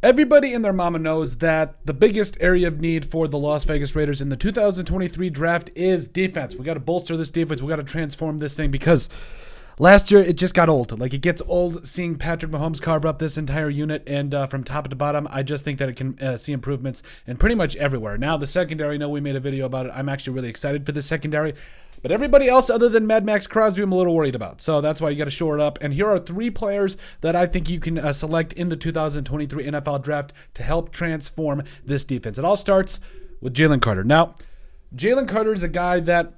Everybody and their mama knows that the biggest area of need for the Las Vegas Raiders in the 2023 draft is defense. We got to bolster this defense. We got to transform this thing because last year, it just got old. Like, it gets old seeing Patrick Mahomes carve up this entire unit, and from top to bottom, I just think that it can see improvements in pretty much everywhere. Now, the secondary, I know we made a video about it. I'm actually really excited for the secondary, but everybody else other than Mad Max Crosby, I'm a little worried about. So that's why you got to shore it up. And here are 3 players that I think you can select in the 2023 NFL draft to help transform this defense. It all starts with Jalen Carter. Now, Jalen Carter is a guy that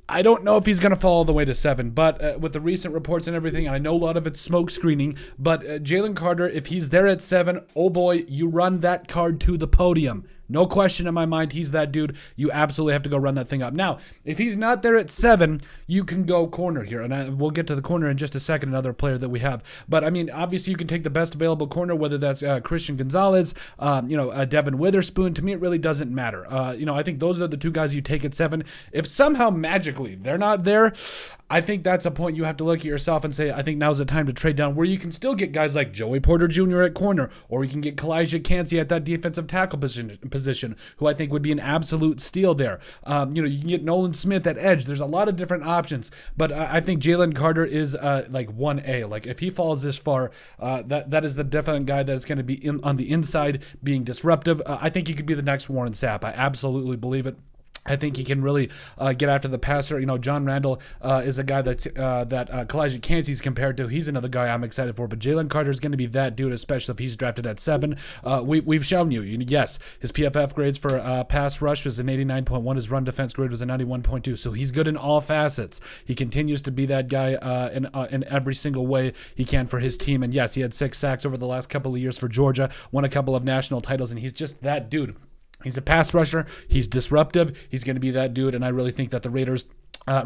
I don't know if he's going to fall all the way to 7, but with the recent reports and everything, and I know a lot of it's smoke screening, but Jalen Carter, if he's there at 7, oh boy, you run that card to the podium. No question in my mind, he's that dude. You absolutely have to go run that thing up. Now, if he's not there at 7, you can go corner here, and we'll get to the corner in just a second, another player that we have. But, I mean, obviously you can take the best available corner, whether that's Christian Gonzalez, Devin Witherspoon. To me, it really doesn't matter. I think those are the 2 guys you take at 7. If somehow magically they're not there, I think that's a point you have to look at yourself and say, I think now's the time to trade down, where you can still get guys like Joey Porter Jr. at corner, or you can get Kalijah Kancey at that defensive tackle position, who I think would be an absolute steal there. You can get Nolan Smith at edge. There's a lot of different options, but I think Jalen Carter is like 1A. Like, if he falls this far, that is the definite guy that is going to be on the inside being disruptive. I think he could be the next Warren Sapp. I absolutely believe it. I think he can really get after the passer. John Randall is a guy that Kalijah Kancey's compared to. He's another guy I'm excited for. But Jalen Carter is going to be that dude, especially if he's drafted at 7. We've shown you, yes, his PFF grades for pass rush was an 89.1. His run defense grade was a 91.2. So he's good in all facets. He continues to be that guy in every single way he can for his team. And yes, he had 6 sacks over the last couple of years for Georgia, won a couple of national titles, and he's just that dude. He's a pass rusher. He's disruptive. He's going to be that dude, and I really think that the Raiders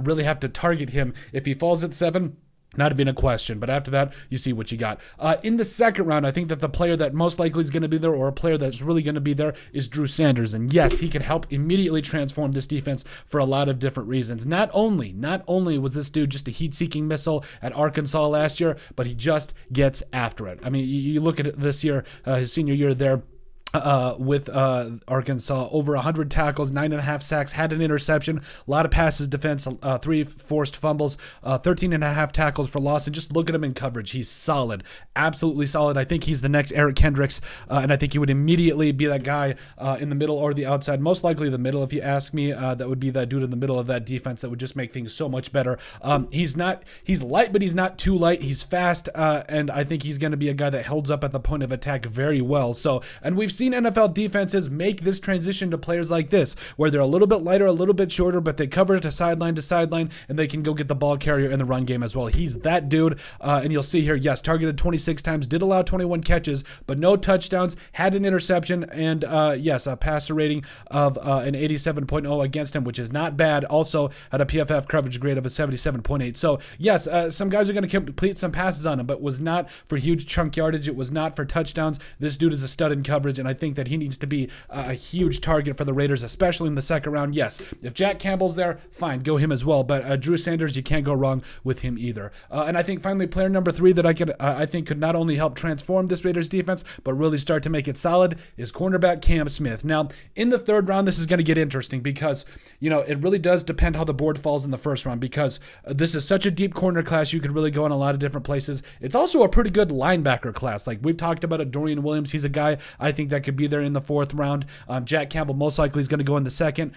really have to target him. If he falls at 7, not even a question. But after that, you see what you got. In the second round, I think that the player that most likely is going to be there, or a player that's really going to be there, is Drew Sanders. And yes, he can help immediately transform this defense for a lot of different reasons. Not only was this dude just a heat-seeking missile at Arkansas last year, but he just gets after it. I mean, you look at it this year, his senior year there, with Arkansas, over 100 tackles, 9.5 sacks, had an interception, a lot of passes defense, 3 forced fumbles, 13.5 tackles for loss, and just look at him in coverage. He's solid, absolutely solid. I think he's the next Eric Kendricks, and I think he would immediately be that guy in the middle or the outside, most likely the middle, if you ask me. That would be that dude in the middle of that defense that would just make things so much better. He's light, but he's not too light. He's fast, and I think he's going to be a guy that holds up at the point of attack very well. And we've seen NFL defenses make this transition to players like this, where they're a little bit lighter, a little bit shorter, but they cover it to sideline, and they can go get the ball carrier in the run game as well. He's that dude, and you'll see here, yes, targeted 26 times, did allow 21 catches, but no touchdowns, had an interception, and yes, a passer rating of an 87.0 against him, which is not bad. Also had a PFF coverage grade of a 77.8. So yes, some guys are going to complete some passes on him, but was not for huge chunk yardage. It was not for touchdowns. This dude is a stud in coverage, and I think that he needs to be a huge target for the Raiders, especially in the second round. Yes, if Jack Campbell's there, fine, go him as well. But Drew Sanders, you can't go wrong with him either. And I think finally, player number 3 that I think could not only help transform this Raiders defense, but really start to make it solid is cornerback Cam Smith. Now, in the third round, this is going to get interesting because, it really does depend how the board falls in the first round, because this is such a deep corner class. You could really go in a lot of different places. It's also a pretty good linebacker class. Like we've talked about, Dorian Williams, he's a guy I think that could be there in the 4th round. Jack Campbell most likely is going to go in the 2nd.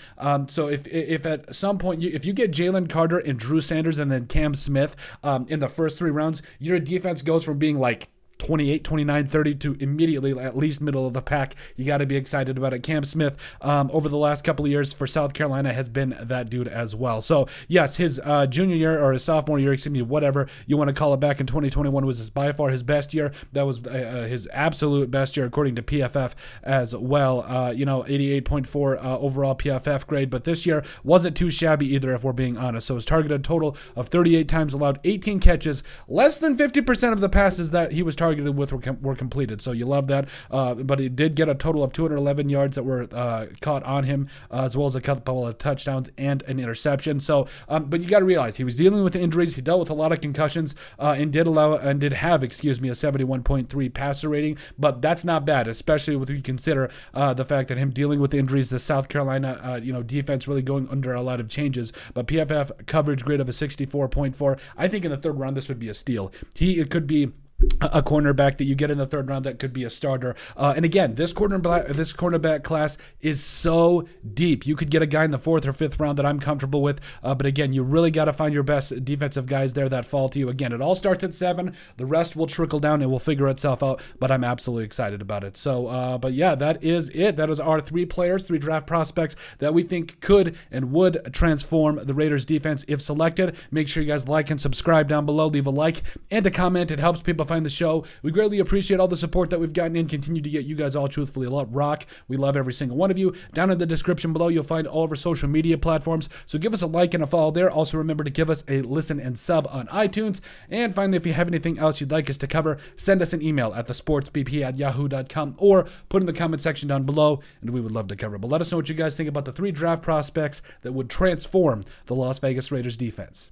So if at some point if you get Jalen Carter and Drew Sanders and then Cam Smith in the first 3 rounds, your defense goes from being like 28, 29, 30 to immediately at least middle of the pack. You got to be excited about it. Cam Smith, over the last couple of years for South Carolina, has been that dude as well. So yes, his junior year or his sophomore year, whatever you want to call it, back in 2021 was by far his best year. That was his absolute best year according to PFF as well. 88.4 overall PFF grade, but this year wasn't too shabby either, if we're being honest. So his targeted total of 38 times, allowed 18 catches, less than 50% of the passes that he was targeted targeted with were completed. So you love that. But he did get a total of 211 yards that were caught on him, as well as a couple of touchdowns and an interception. So, but you got to realize he was dealing with injuries. He dealt with a lot of concussions, and did have a 71.3 passer rating. But that's not bad, especially when you consider the fact that him dealing with injuries, the South Carolina defense really going under a lot of changes. But PFF coverage grade of a 64.4. I think in the third round this would be a steal. It could be a cornerback that you get in the third round that could be a starter. And again, this cornerback class is so deep. You could get a guy in the fourth or fifth round that I'm comfortable with. But again, you really got to find your best defensive guys there that fall to you. Again, it all starts at 7. The rest will trickle down and will figure itself out. But I'm absolutely excited about it. So, but yeah, that is it. That is our 3 draft prospects that we think could and would transform the Raiders defense if selected. Make sure you guys like and subscribe down below. Leave a like and a comment. It helps people find the show. We greatly appreciate all the support that we've gotten and continue to get. You guys all truthfully rock. We love every single one of you. Down in the description below, you'll find all of our social media platforms. So give us a like and a follow there. Also remember to give us a listen and sub on iTunes. And finally, if you have anything else you'd like us to cover, send us an email at thesportsbp@yahoo.com or put in the comment section down below, and we would love to cover it. But let us know what you guys think about the 3 draft prospects that would transform the Las Vegas Raiders defense.